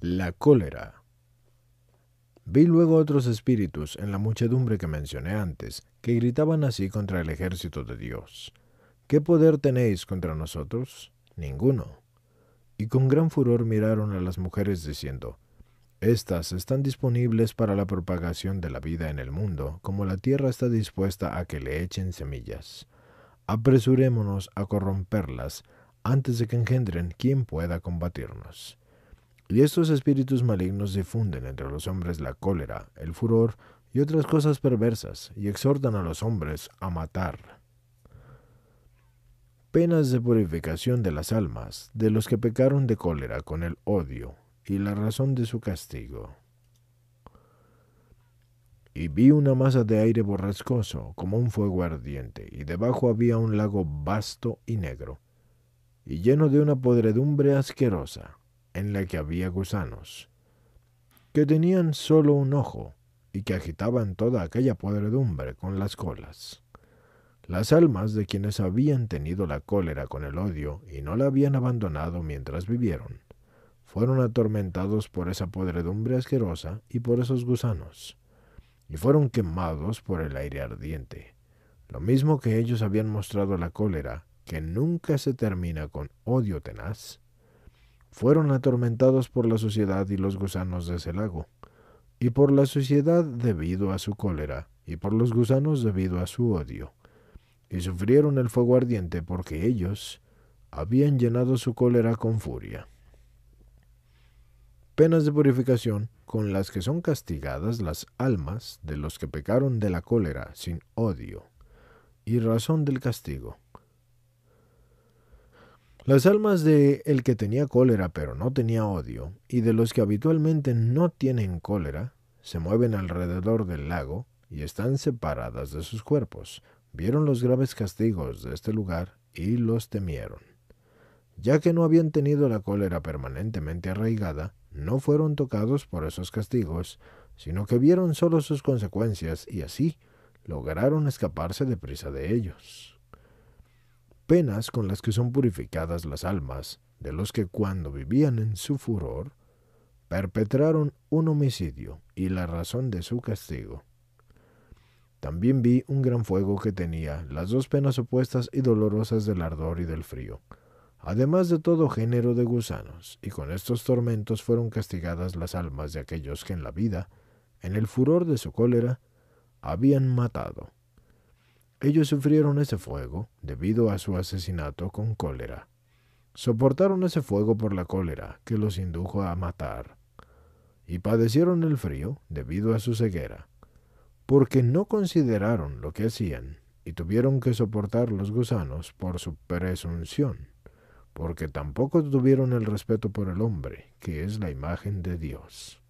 La cólera. Vi luego otros espíritus en la muchedumbre que mencioné antes, que gritaban así contra el ejército de Dios: ¿Qué poder tenéis contra nosotros? Ninguno. Y con gran furor miraron a las mujeres diciendo: Estas están disponibles para la propagación de la vida en el mundo, como la tierra está dispuesta a que le echen semillas. Apresurémonos a corromperlas antes de que engendren quien pueda combatirnos. Y estos espíritus malignos difunden entre los hombres la cólera, el furor y otras cosas perversas, y exhortan a los hombres a matar. Penas de purificación de las almas de los que pecaron de cólera con el odio, y la razón de su castigo. Y vi una masa de aire borrascoso, como un fuego ardiente, y debajo había un lago vasto y negro, y lleno de una podredumbre asquerosa, en la que había gusanos, que tenían solo un ojo, y que agitaban toda aquella podredumbre con las colas. Las almas de quienes habían tenido la cólera con el odio y no la habían abandonado mientras vivieron, fueron atormentados por esa podredumbre asquerosa y por esos gusanos, y fueron quemados por el aire ardiente. Lo mismo que ellos habían mostrado la cólera, que nunca se termina con odio tenaz, fueron atormentados por la suciedad y los gusanos de ese lago, y por la suciedad debido a su cólera, y por los gusanos debido a su odio, y sufrieron el fuego ardiente porque ellos habían llenado su cólera con furia. Penas de purificación con las que son castigadas las almas de los que pecaron de la cólera sin odio, y razón del castigo. Las almas de el que tenía cólera pero no tenía odio, y de los que habitualmente no tienen cólera, se mueven alrededor del lago y están separadas de sus cuerpos. Vieron los graves castigos de este lugar y los temieron. Ya que no habían tenido la cólera permanentemente arraigada, no fueron tocados por esos castigos, sino que vieron solo sus consecuencias y así lograron escaparse deprisa de ellos. Penas con las que son purificadas las almas de los que cuando vivían en su furor perpetraron un homicidio y la razón de su castigo. También vi un gran fuego que tenía las dos penas opuestas y dolorosas del ardor y del frío, además de todo género de gusanos, y con estos tormentos fueron castigadas las almas de aquellos que en la vida, en el furor de su cólera, habían matado. Ellos sufrieron ese fuego debido a su asesinato con cólera. Soportaron ese fuego por la cólera que los indujo a matar, y padecieron el frío debido a su ceguera, porque no consideraron lo que hacían, y tuvieron que soportar los gusanos por su presunción, porque tampoco tuvieron el respeto por el hombre, que es la imagen de Dios.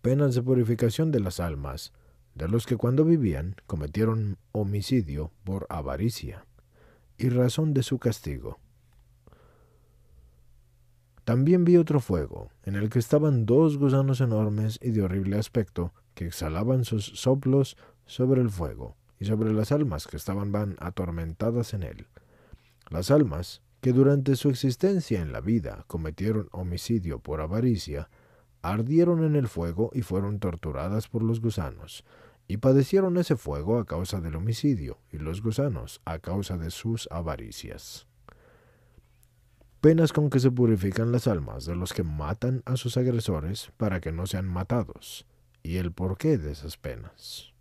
Penas de purificación de las almas de los que cuando vivían cometieron homicidio por avaricia, y razón de su castigo. También vi otro fuego, en el que estaban dos gusanos enormes y de horrible aspecto, que exhalaban sus soplos sobre el fuego, y sobre las almas que estaban atormentadas en él. Las almas que durante su existencia en la vida cometieron homicidio por avaricia, ardieron en el fuego y fueron torturadas por los gusanos, y padecieron ese fuego a causa del homicidio, y los gusanos a causa de sus avaricias. Penas con que se purifican las almas de los que matan a sus agresores para que no sean matados, y el porqué de esas penas.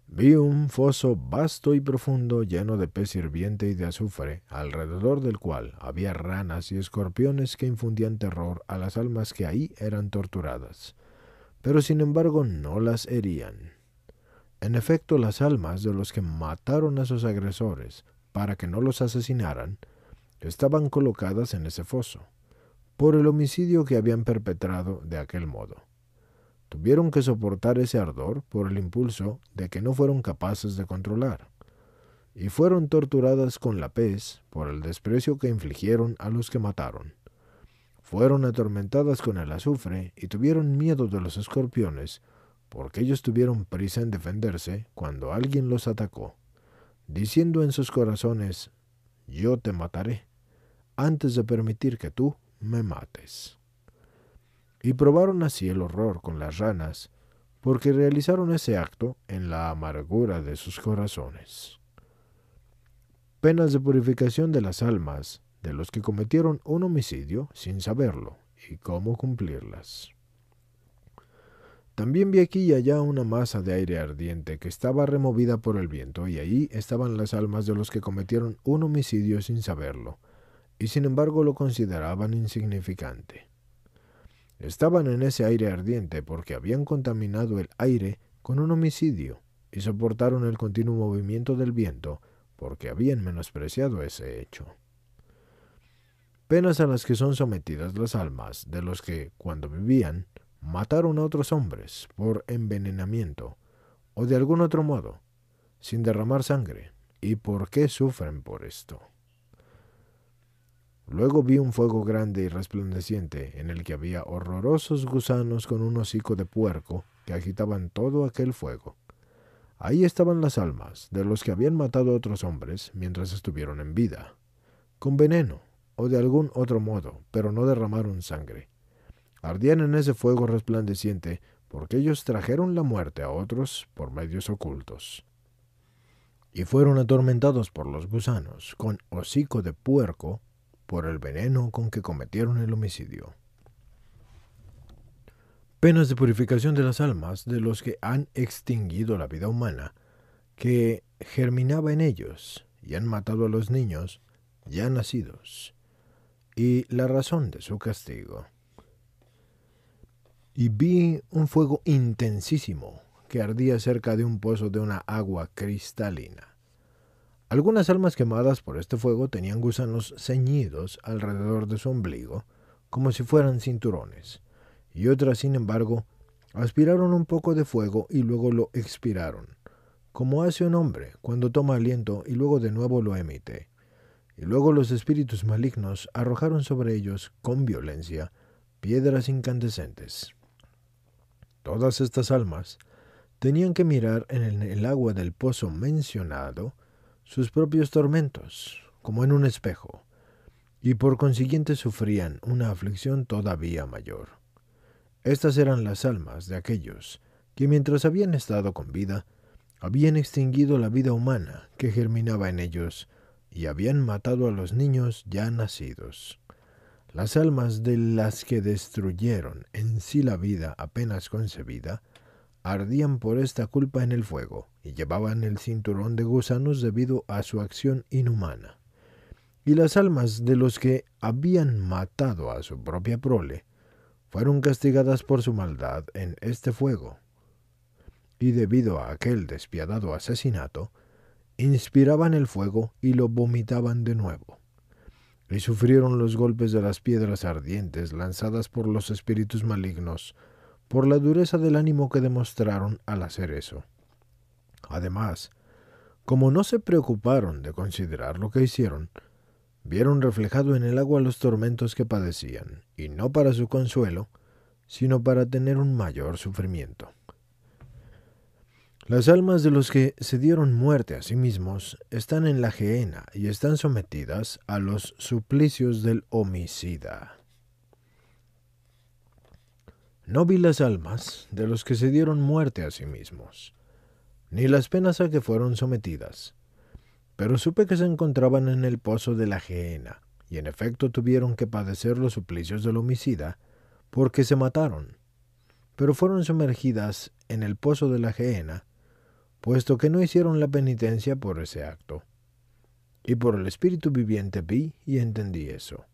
Vi un foso vasto y profundo lleno de pez hirviente y de azufre, alrededor del cual había ranas y escorpiones que infundían terror a las almas que ahí eran torturadas, pero sin embargo no las herían. En efecto, las almas de los que mataron a sus agresores para que no los asesinaran, estaban colocadas en ese foso, por el homicidio que habían perpetrado de aquel modo. Tuvieron que soportar ese ardor por el impulso de que no fueron capaces de controlar, y fueron torturadas con la pez por el desprecio que infligieron a los que mataron. Fueron atormentadas con el azufre y tuvieron miedo de los escorpiones, porque ellos tuvieron prisa en defenderse cuando alguien los atacó, diciendo en sus corazones: yo te mataré, antes de permitir que tú me mates. Y probaron así el horror con las ranas, porque realizaron ese acto en la amargura de sus corazones. Penas de purificación de las almas de los que cometieron un homicidio sin saberlo y cómo cumplirlas. También vi aquí y allá una masa de aire ardiente que estaba removida por el viento, y ahí estaban las almas de los que cometieron un homicidio sin saberlo, y sin embargo lo consideraban insignificante. Estaban en ese aire ardiente porque habían contaminado el aire con un homicidio, y soportaron el continuo movimiento del viento porque habían menospreciado ese hecho. Penas a las que son sometidas las almas de los que, cuando vivían, mataron a otros hombres por envenenamiento o de algún otro modo, sin derramar sangre, y por qué sufren por esto. Luego vi un fuego grande y resplandeciente en el que había horrorosos gusanos con un hocico de puerco que agitaban todo aquel fuego. Ahí estaban las almas de los que habían matado a otros hombres mientras estuvieron en vida, con veneno o de algún otro modo, pero no derramaron sangre. Ardían en ese fuego resplandeciente porque ellos trajeron la muerte a otros por medios ocultos. Y fueron atormentados por los gusanos, con hocico de puerco, por el veneno con que cometieron el homicidio. Penas de purificación de las almas de los que han extinguido la vida humana, que germinaba en ellos, y han matado a los niños ya nacidos, y la razón de su castigo. Y vi un fuego intensísimo que ardía cerca de un pozo de una agua cristalina. Algunas almas quemadas por este fuego tenían gusanos ceñidos alrededor de su ombligo, como si fueran cinturones, y otras, sin embargo, aspiraron un poco de fuego y luego lo expiraron, como hace un hombre cuando toma aliento y luego de nuevo lo emite. Y luego los espíritus malignos arrojaron sobre ellos con violencia piedras incandescentes. Todas estas almas tenían que mirar en el agua del pozo mencionado sus propios tormentos, como en un espejo, y por consiguiente sufrían una aflicción todavía mayor. Estas eran las almas de aquellos que mientras habían estado con vida, habían extinguido la vida humana que germinaba en ellos y habían matado a los niños ya nacidos. Las almas de las que destruyeron en sí la vida apenas concebida, ardían por esta culpa en el fuego y llevaban el cinturón de gusanos debido a su acción inhumana. Y las almas de los que habían matado a su propia prole fueron castigadas por su maldad en este fuego. Y debido a aquel despiadado asesinato, inspiraban el fuego y lo vomitaban de nuevo. Y sufrieron los golpes de las piedras ardientes lanzadas por los espíritus malignos, por la dureza del ánimo que demostraron al hacer eso. Además, como no se preocuparon de considerar lo que hicieron, vieron reflejado en el agua los tormentos que padecían, y no para su consuelo, sino para tener un mayor sufrimiento. Las almas de los que se dieron muerte a sí mismos están en la gehenna y están sometidas a los suplicios del homicida. No vi las almas de los que se dieron muerte a sí mismos, ni las penas a que fueron sometidas, pero supe que se encontraban en el pozo de la gehenna, y en efecto tuvieron que padecer los suplicios del homicida, porque se mataron, pero fueron sumergidas en el pozo de la gehenna, puesto que no hicieron la penitencia por ese acto. Y por el Espíritu viviente vi y entendí eso.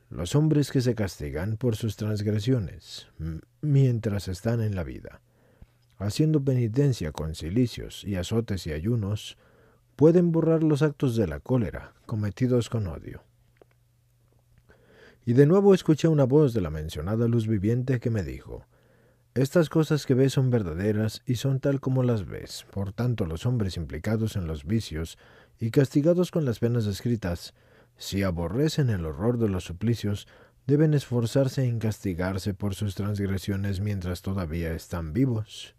Los hombres que se castigan por sus transgresiones, mientras están en la vida, haciendo penitencia con cilicios y azotes y ayunos, pueden borrar los actos de la cólera cometidos con odio. Y de nuevo escuché una voz de la mencionada luz viviente que me dijo: estas cosas que ves son verdaderas y son tal como las ves. Por tanto, los hombres implicados en los vicios y castigados con las penas escritas, si aborrecen el horror de los suplicios, deben esforzarse en castigarse por sus transgresiones mientras todavía están vivos,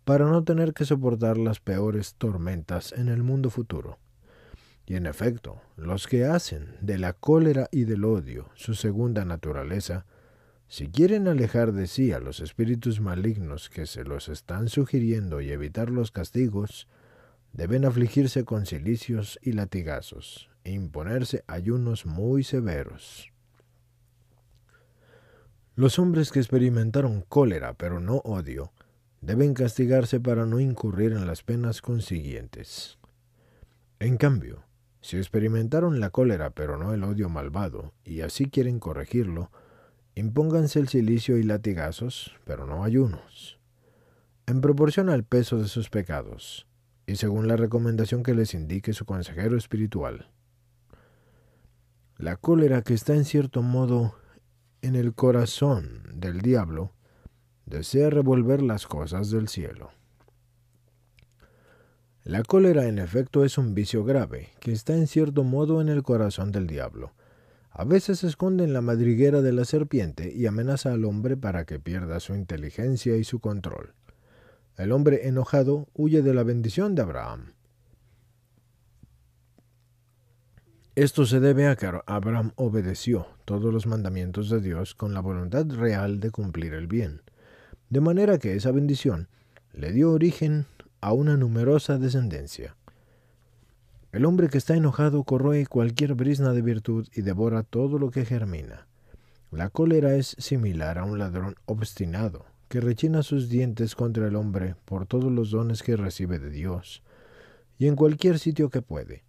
para no tener que soportar las peores tormentas en el mundo futuro. Y en efecto, los que hacen de la cólera y del odio su segunda naturaleza, si quieren alejar de sí a los espíritus malignos que se los están sugiriendo y evitar los castigos, deben afligirse con cilicios y latigazos e imponerse ayunos muy severos. Los hombres que experimentaron cólera pero no odio, deben castigarse para no incurrir en las penas consiguientes. En cambio, si experimentaron la cólera pero no el odio malvado, y así quieren corregirlo, impónganse el cilicio y latigazos, pero no ayunos, en proporción al peso de sus pecados, y según la recomendación que les indique su consejero espiritual. La cólera, que está en cierto modo en el corazón del diablo, desea revolver las cosas del cielo. La cólera, en efecto, es un vicio grave, que está en cierto modo en el corazón del diablo. A veces se esconde en la madriguera de la serpiente y amenaza al hombre para que pierda su inteligencia y su control. El hombre enojado huye de la bendición de Abraham. Esto se debe a que Abraham obedeció todos los mandamientos de Dios con la voluntad real de cumplir el bien, de manera que esa bendición le dio origen a una numerosa descendencia. El hombre que está enojado corroe cualquier brizna de virtud y devora todo lo que germina. La cólera es similar a un ladrón obstinado que rechina sus dientes contra el hombre por todos los dones que recibe de Dios, y en cualquier sitio que puede.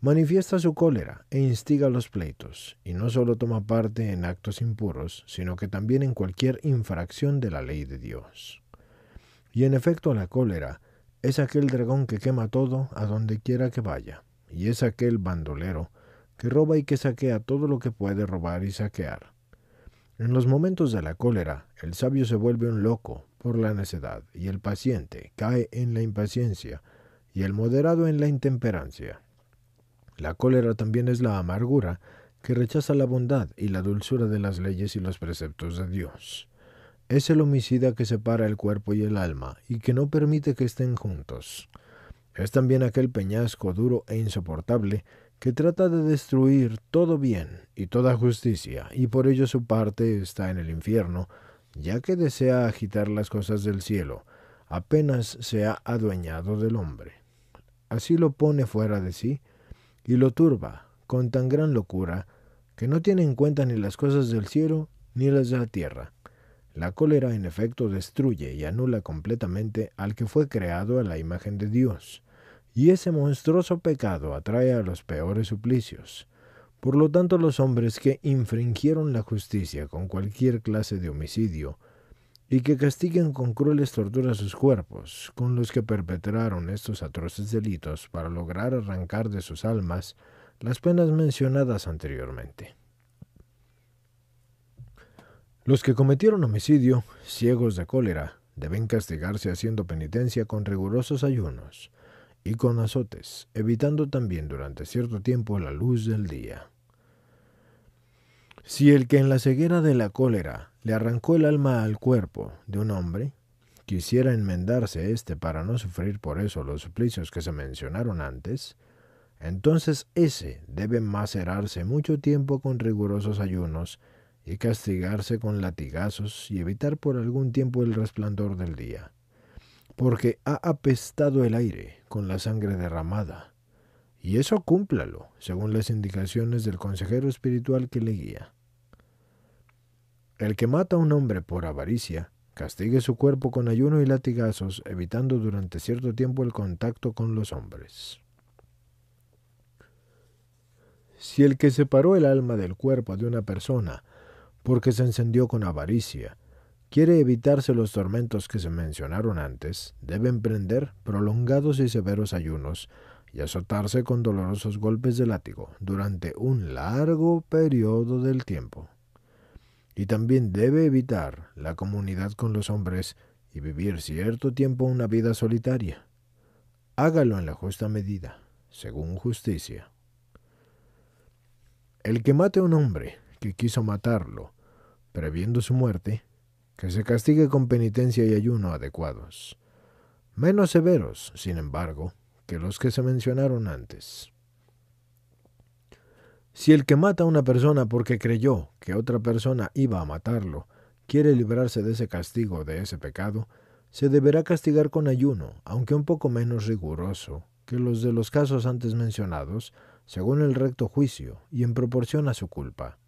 Manifiesta su cólera e instiga los pleitos, y no solo toma parte en actos impuros, sino que también en cualquier infracción de la ley de Dios. Y en efecto, la cólera es aquel dragón que quema todo a donde quiera que vaya, y es aquel bandolero que roba y que saquea todo lo que puede robar y saquear. En los momentos de la cólera, el sabio se vuelve un loco por la necedad, y el paciente cae en la impaciencia, y el moderado en la intemperancia. La cólera también es la amargura que rechaza la bondad y la dulzura de las leyes y los preceptos de Dios. Es el homicida que separa el cuerpo y el alma y que no permite que estén juntos. Es también aquel peñasco duro e insoportable que trata de destruir todo bien y toda justicia, y por ello su parte está en el infierno, ya que desea agitar las cosas del cielo, apenas se ha adueñado del hombre. Así lo pone fuera de sí, y lo turba con tan gran locura que no tiene en cuenta ni las cosas del cielo ni las de la tierra. La cólera, en efecto, destruye y anula completamente al que fue creado a la imagen de Dios, y ese monstruoso pecado atrae a los peores suplicios. Por lo tanto, los hombres que infringieron la justicia con cualquier clase de homicidio, y que castiguen con crueles torturas sus cuerpos, con los que perpetraron estos atroces delitos para lograr arrancar de sus almas las penas mencionadas anteriormente. Los que cometieron homicidio, ciegos de cólera, deben castigarse haciendo penitencia con rigurosos ayunos y con azotes, evitando también durante cierto tiempo la luz del día. Si el que en la ceguera de la cólera le arrancó el alma al cuerpo de un hombre, quisiera enmendarse éste para no sufrir por eso los suplicios que se mencionaron antes, entonces ese debe macerarse mucho tiempo con rigurosos ayunos y castigarse con latigazos y evitar por algún tiempo el resplandor del día, porque ha apestado el aire con la sangre derramada. Y eso cúmplalo, según las indicaciones del consejero espiritual que le guía. El que mata a un hombre por avaricia, castigue su cuerpo con ayuno y latigazos, evitando durante cierto tiempo el contacto con los hombres. Si el que separó el alma del cuerpo de una persona, porque se encendió con avaricia, quiere evitarse los tormentos que se mencionaron antes, debe emprender prolongados y severos ayunos, y azotarse con dolorosos golpes de látigo durante un largo periodo del tiempo. Y también debe evitar la comunidad con los hombres y vivir cierto tiempo una vida solitaria. Hágalo en la justa medida, según justicia. El que mate a un hombre que quiso matarlo, previendo su muerte, que se castigue con penitencia y ayuno adecuados, menos severos, sin embargo, que los que se mencionaron antes. Si el que mata a una persona porque creyó que otra persona iba a matarlo, quiere librarse de ese castigo, de ese pecado, se deberá castigar con ayuno, aunque un poco menos riguroso que los de los casos antes mencionados, según el recto juicio y en proporción a su culpa.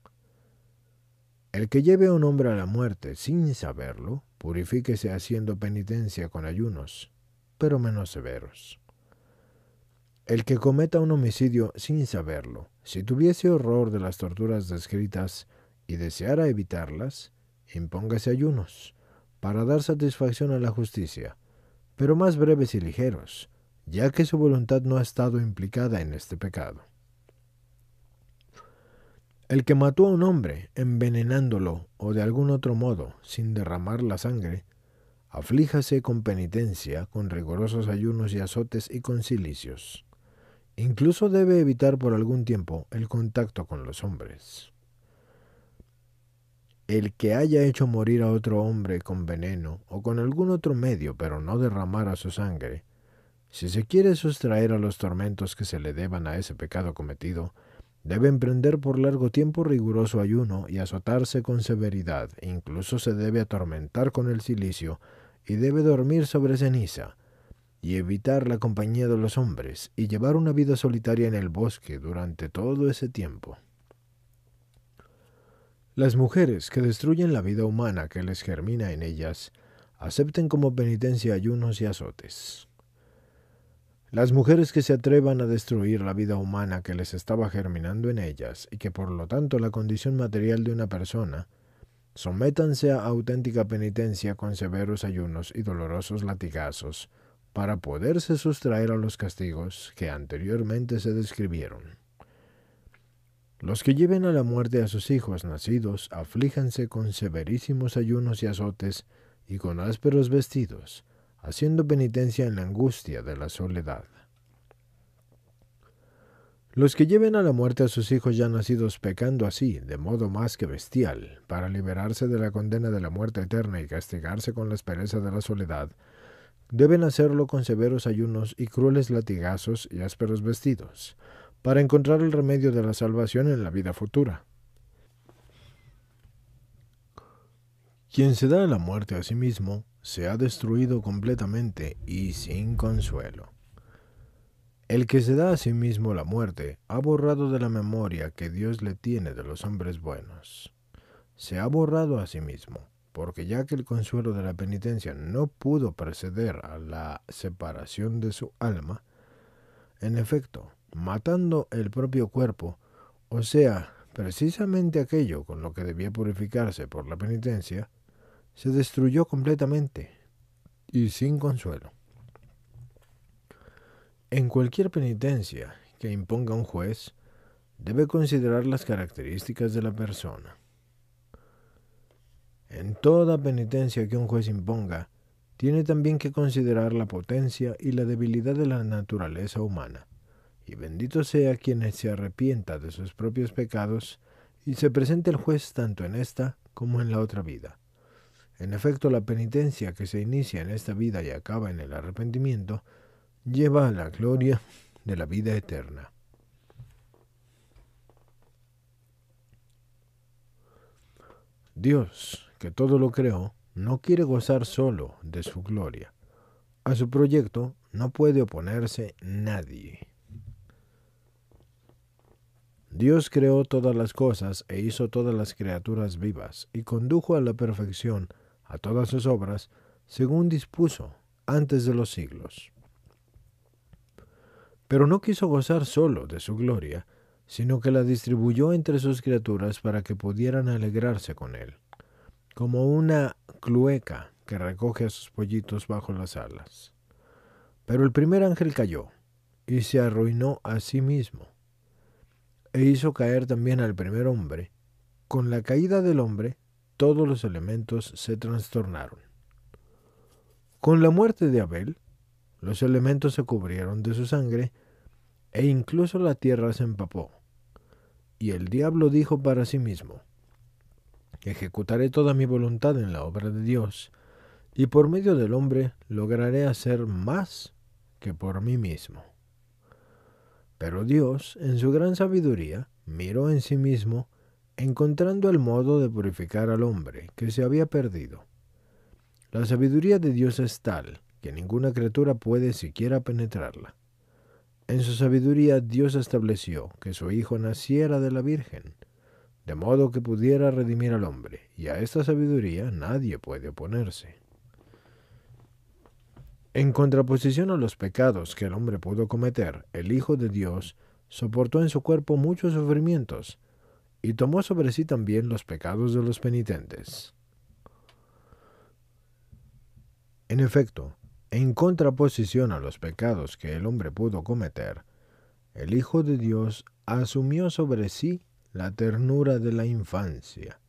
El que lleve a un hombre a la muerte sin saberlo, purifíquese haciendo penitencia con ayunos, pero menos severos. El que cometa un homicidio sin saberlo, si tuviese horror de las torturas descritas y deseara evitarlas, impóngase ayunos, para dar satisfacción a la justicia, pero más breves y ligeros, ya que su voluntad no ha estado implicada en este pecado. El que mató a un hombre, envenenándolo o de algún otro modo, sin derramar la sangre, aflíjase con penitencia, con rigurosos ayunos y azotes y con cilicios. Incluso debe evitar por algún tiempo el contacto con los hombres. El que haya hecho morir a otro hombre con veneno o con algún otro medio, pero no derramara su sangre, si se quiere sustraer a los tormentos que se le deban a ese pecado cometido, debe emprender por largo tiempo riguroso ayuno y azotarse con severidad, e incluso se debe atormentar con el cilicio y debe dormir sobre ceniza, y evitar la compañía de los hombres, y llevar una vida solitaria en el bosque durante todo ese tiempo. Las mujeres que destruyen la vida humana que les germina en ellas, acepten como penitencia ayunos y azotes. Las mujeres que se atrevan a destruir la vida humana que les estaba germinando en ellas, y que por lo tanto la condición material de una persona, sométanse a auténtica penitencia con severos ayunos y dolorosos latigazos, para poderse sustraer a los castigos que anteriormente se describieron. Los que lleven a la muerte a sus hijos nacidos, aflíjanse con severísimos ayunos y azotes y con ásperos vestidos, haciendo penitencia en la angustia de la soledad. Los que lleven a la muerte a sus hijos ya nacidos pecando así, de modo más que bestial, para liberarse de la condena de la muerte eterna y castigarse con la aspereza de la soledad, deben hacerlo con severos ayunos y crueles latigazos y ásperos vestidos, para encontrar el remedio de la salvación en la vida futura. Quien se da a la muerte a sí mismo, se ha destruido completamente y sin consuelo. El que se da a sí mismo la muerte ha borrado de la memoria que Dios le tiene de los hombres buenos. Se ha borrado a sí mismo, porque ya que el consuelo de la penitencia no pudo preceder a la separación de su alma, en efecto, matando el propio cuerpo, o sea, precisamente aquello con lo que debía purificarse por la penitencia, se destruyó completamente y sin consuelo. En cualquier penitencia que imponga un juez, debe considerar las características de la persona. En toda penitencia que un juez imponga, tiene también que considerar la potencia y la debilidad de la naturaleza humana, y bendito sea quien se arrepienta de sus propios pecados y se presente el juez tanto en esta como en la otra vida. En efecto, la penitencia que se inicia en esta vida y acaba en el arrepentimiento, lleva a la gloria de la vida eterna. Dios, que todo lo creó, no quiere gozar solo de su gloria. A su proyecto no puede oponerse nadie. Dios creó todas las cosas e hizo todas las criaturas vivas, y condujo a la perfección a todas sus obras, según dispuso antes de los siglos. Pero no quiso gozar solo de su gloria, sino que la distribuyó entre sus criaturas para que pudieran alegrarse con él, como una clueca que recoge a sus pollitos bajo las alas. Pero el primer ángel cayó, y se arruinó a sí mismo, e hizo caer también al primer hombre. Con la caída del hombre, todos los elementos se trastornaron. Con la muerte de Abel, los elementos se cubrieron de su sangre, e incluso la tierra se empapó. Y el diablo dijo para sí mismo: ejecutaré toda mi voluntad en la obra de Dios, y por medio del hombre lograré hacer más que por mí mismo. Pero Dios, en su gran sabiduría, miró en sí mismo, encontrando el modo de purificar al hombre que se había perdido. La sabiduría de Dios es tal que ninguna criatura puede siquiera penetrarla. En su sabiduría Dios estableció que su Hijo naciera de la Virgen, de modo que pudiera redimir al hombre, y a esta sabiduría nadie puede oponerse. En contraposición a los pecados que el hombre pudo cometer, el Hijo de Dios soportó en su cuerpo muchos sufrimientos y tomó sobre sí también los pecados de los penitentes. En efecto, en contraposición a los pecados que el hombre pudo cometer, el Hijo de Dios asumió sobre sí la ternura de la infancia,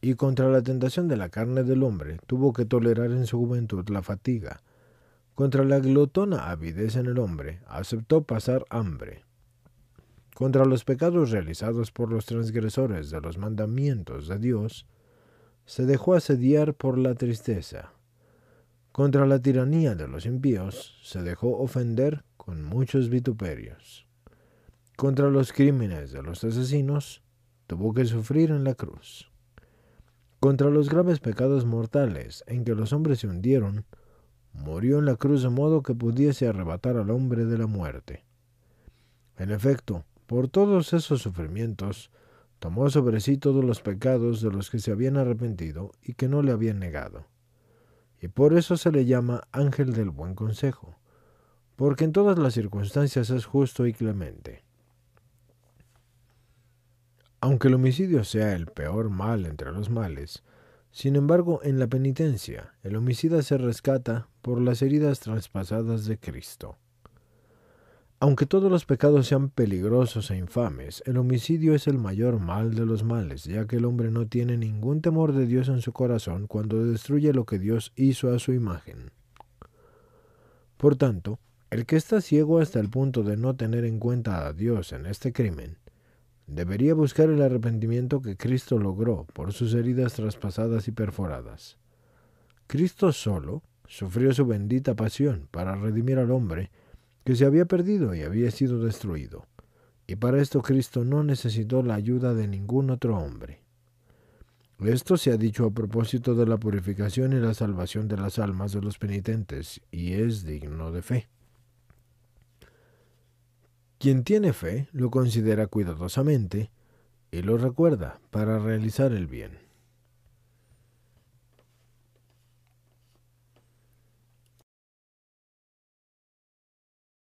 y contra la tentación de la carne del hombre tuvo que tolerar en su juventud la fatiga. Contra la glotona avidez en el hombre aceptó pasar hambre. Contra los pecados realizados por los transgresores de los mandamientos de Dios, se dejó asediar por la tristeza. Contra la tiranía de los impíos, se dejó ofender con muchos vituperios. Contra los crímenes de los asesinos, tuvo que sufrir en la cruz. Contra los graves pecados mortales en que los hombres se hundieron, murió en la cruz de modo que pudiese arrebatar al hombre de la muerte. En efecto, por todos esos sufrimientos, tomó sobre sí todos los pecados de los que se habían arrepentido y que no le habían negado. Y por eso se le llama ángel del buen consejo, porque en todas las circunstancias es justo y clemente. Aunque el homicidio sea el peor mal entre los males, sin embargo, en la penitencia, el homicida se rescata por las heridas traspasadas de Cristo. Aunque todos los pecados sean peligrosos e infames, el homicidio es el mayor mal de los males, ya que el hombre no tiene ningún temor de Dios en su corazón cuando destruye lo que Dios hizo a su imagen. Por tanto, el que está ciego hasta el punto de no tener en cuenta a Dios en este crimen, debería buscar el arrepentimiento que Cristo logró por sus heridas traspasadas y perforadas. Cristo solo sufrió su bendita pasión para redimir al hombre que se había perdido y había sido destruido, y para esto Cristo no necesitó la ayuda de ningún otro hombre. Esto se ha dicho a propósito de la purificación y la salvación de las almas de los penitentes, y es digno de fe. Quien tiene fe lo considera cuidadosamente y lo recuerda para realizar el bien.